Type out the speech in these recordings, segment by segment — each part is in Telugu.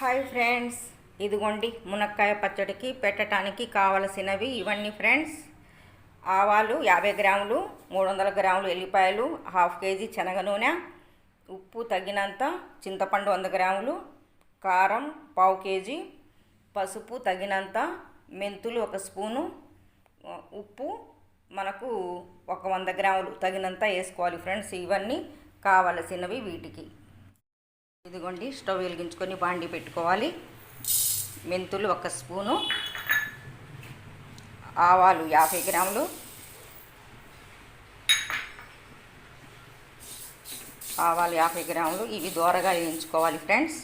హాయ్ ఫ్రెండ్స్, ఇదిగోండి మునక్కాయ పచ్చడికి పెట్టడానికి కావలసినవి ఇవన్నీ ఫ్రెండ్స్. ఆవాలు 50 గ్రాములు, 300 గ్రాములు ఎల్లిపాయలు, హాఫ్ కేజీ శనగ నూనె, ఉప్పు తగినంత, చింతపండు 100 గ్రాములు, కారం పావు కేజీ, పసుపు తగినంత, మెంతులు 1 స్పూను, ఉప్పు మనకు 100 గ్రాములు తగినంత వేసుకోవాలి ఫ్రెండ్స్. ఇవన్నీ కావలసినవి వీటికి. ఇదిగోండి స్టవ్ వెలిగించుకొని బాండి పెట్టుకోవాలి. మెంతులు 1 స్పూను, ఆవాలు 50 గ్రాములు, ఇవి దోరగా వేయించుకోవాలి ఫ్రెండ్స్.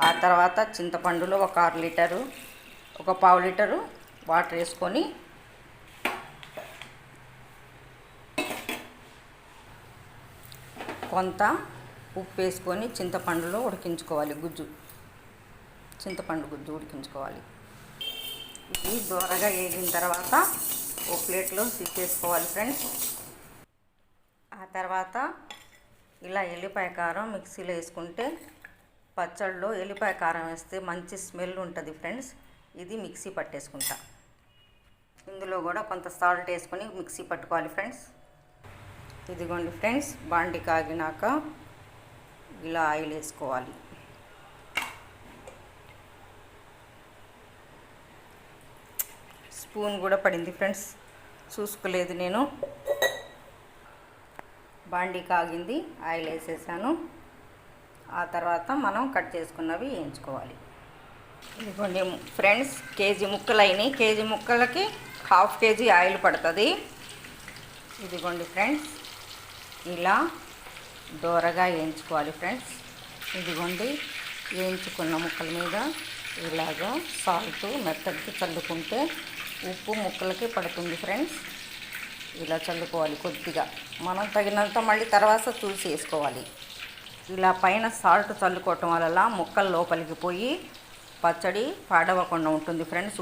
ఆ తర్వాత చింతపండులో 1 1/2 లీటరు, 1 పావు లీటరు వాటర్ వేసుకొని కొంత ఉప్పు వేసుకొని చింతపండులో ఉడికించుకోవాలి. చింతపండు గుజ్జు ఉడికించుకోవాలి. ఇది దోరగా వేగిన తర్వాత ఒక ప్లేట్లో తీసేసుకోవాలి ఫ్రెండ్స్. ఆ తర్వాత ఇలా ఎల్లిపాయ కారం మిక్సీలో వేసుకుంటే పచ్చడిలో ఎల్లిపాయ కారం వేస్తే మంచి స్మెల్ ఉంటుంది ఫ్రెండ్స్. ఇది మిక్సీ పట్టేసుకుంటా. ఇందులో కూడా కొంత సాల్ట్ వేసుకొని మిక్సీ పట్టుకోవాలి ఫ్రెండ్స్. ఇదిగోండి ఫ్రెండ్స్, బాండి కాగినాక ఇలా ఆయిల్ వేసుకోవాలి. స్పూన్ కూడా పడింది ఫ్రెండ్స్, చూసుకోలేదు నేను. బాండి కాగింది, ఆయిల్ వేసేసాను. ఆ తర్వాత మనం కట్ చేసుకున్నవి వేయించుకోవాలి. ఇదిగోండి ఫ్రెండ్స్, కేజీ ముక్కలు అయినాయి. కేజీ ముక్కలకి హాఫ్ కేజీ ఆయిల్ పడుతుంది. ఇదిగోండి ఫ్రెండ్స్, ఇలా దోరగా వేయించుకోవాలి ఫ్రెండ్స్. ఇదిగోండి వేయించుకున్న ముక్కల మీద ఇలాగా సాల్ట్ మెత్తగా చల్లుకుంటే ఉప్పు ముక్కలకి పడుతుంది ఫ్రెండ్స్. ఇలా చల్లుకోవాలి కొద్దిగా, మనం తగినంత మళ్ళీ తర్వాత చూసి వేసుకోవాలి. ఇలా పైన సాల్ట్ చల్లుకోవటం వల్ల ముక్కలు లోపలికి పోయి పచ్చడి పాడవకుండా ఉంటుంది ఫ్రెండ్స్.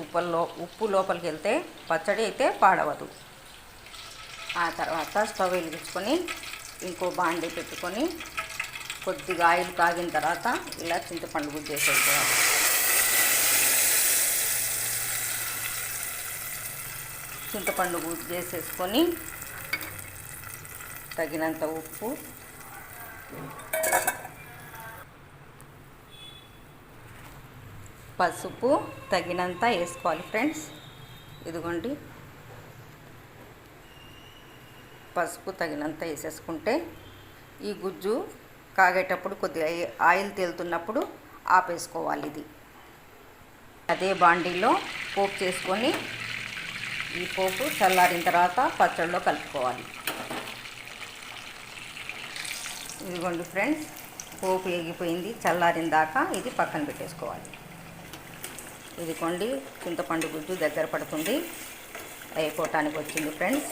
ఉప్పు లోపలికి వెళ్తే పచ్చడి అయితే పాడవదు. ఆ తర్వాత స్టవ్ వెలిగించుకొని ఇంకో బాండి పెట్టుకొని కొద్దిగా ఆయిల్ కాగిన తర్వాత ఇలా చింతపండు గుజ్జు వేసేసుకోవాలి. చింతపండు గుజ్జు వేసేసుకొని తగినంత ఉప్పు, పసుపు తగినంత వేసుకోవాలి ఫ్రెండ్స్. ఇదిగోండి పసుపు తగినంత వేసేసుకుంటే ఈ గుజ్జు కాగేటప్పుడు కొద్దిగా ఆయిల్ తేలుతున్నప్పుడు ఆపేసుకోవాలి. ఇది అదే బాండీలో పోపు చేసుకొని ఈ పోపు చల్లారిన తర్వాత పచ్చడిలో కలుపుకోవాలి. ఇదిగోండి ఫ్రెండ్స్, పోపు వేగిపోయింది. చల్లారిన దాకా ఇది పక్కన పెట్టేసుకోవాలి. ఇదిగోండి చింతపండు గుజ్జు దగ్గర పడుతుంది, అయిపోవటానికి వచ్చింది ఫ్రెండ్స్.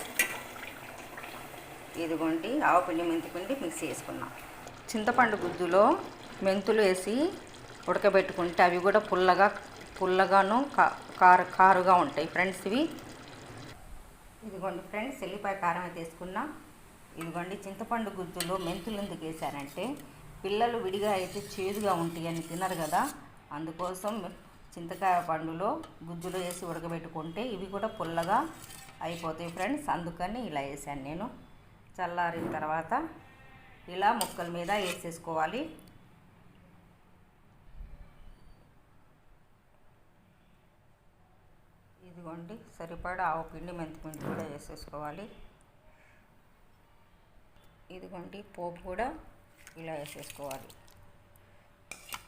ఇదిగోండి ఆవపిండి మెంతిపిండి మిక్సీ వేసుకున్నాం. చింతపండు గుజ్జులో మెంతులు వేసి ఉడకబెట్టుకుంటే అవి కూడా పుల్లగాను కారుగా ఉంటాయి ఫ్రెండ్స్. ఇదిగోండి ఫ్రెండ్స్, ఎల్లిపాయ కారం అయితే వేసుకున్నా. ఇదిగోండి చింతపండు గుజ్జులో మెంతులు ఎందుకు వేసారంటే పిల్లలు విడిగా అయితే చేదుగా ఉంటాయి అని తినరు కదా, అందుకోసం చింతకాయ పండులో గుజ్జులో వేసి ఉడకబెట్టుకుంటే ఇవి కూడా పుల్లగా అయిపోతాయి ఫ్రెండ్స్. అందుకని ఇలా వేసాను నేను. చల్లారిన తర్వాత ఇలా ముక్కల మీద వేసేసుకోవాలి. ఇదిగోండి సరిపడా ఆవపిండి మెంతిపిండి కూడా వేసేసుకోవాలి. ఇదిగోండి పోపు కూడా ఇలా వేసేసుకోవాలి.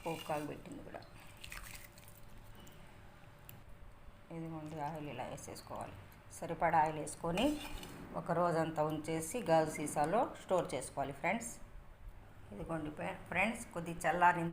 పోపు కాగబెట్టింది కూడా. ఇదిగోండి ఆయిల్ ఇలా వేసేసుకోవాలి. సరిపడా ఆయిల్ వేసుకొని ఒక రోజంతా ఉంచేసి గాజు సీసాలో స్టోర్ చేసుకోవాలి ఫ్రెండ్స్. ఇదిగోండి ఫ్రెండ్స్, కొద్ది చల్లారిన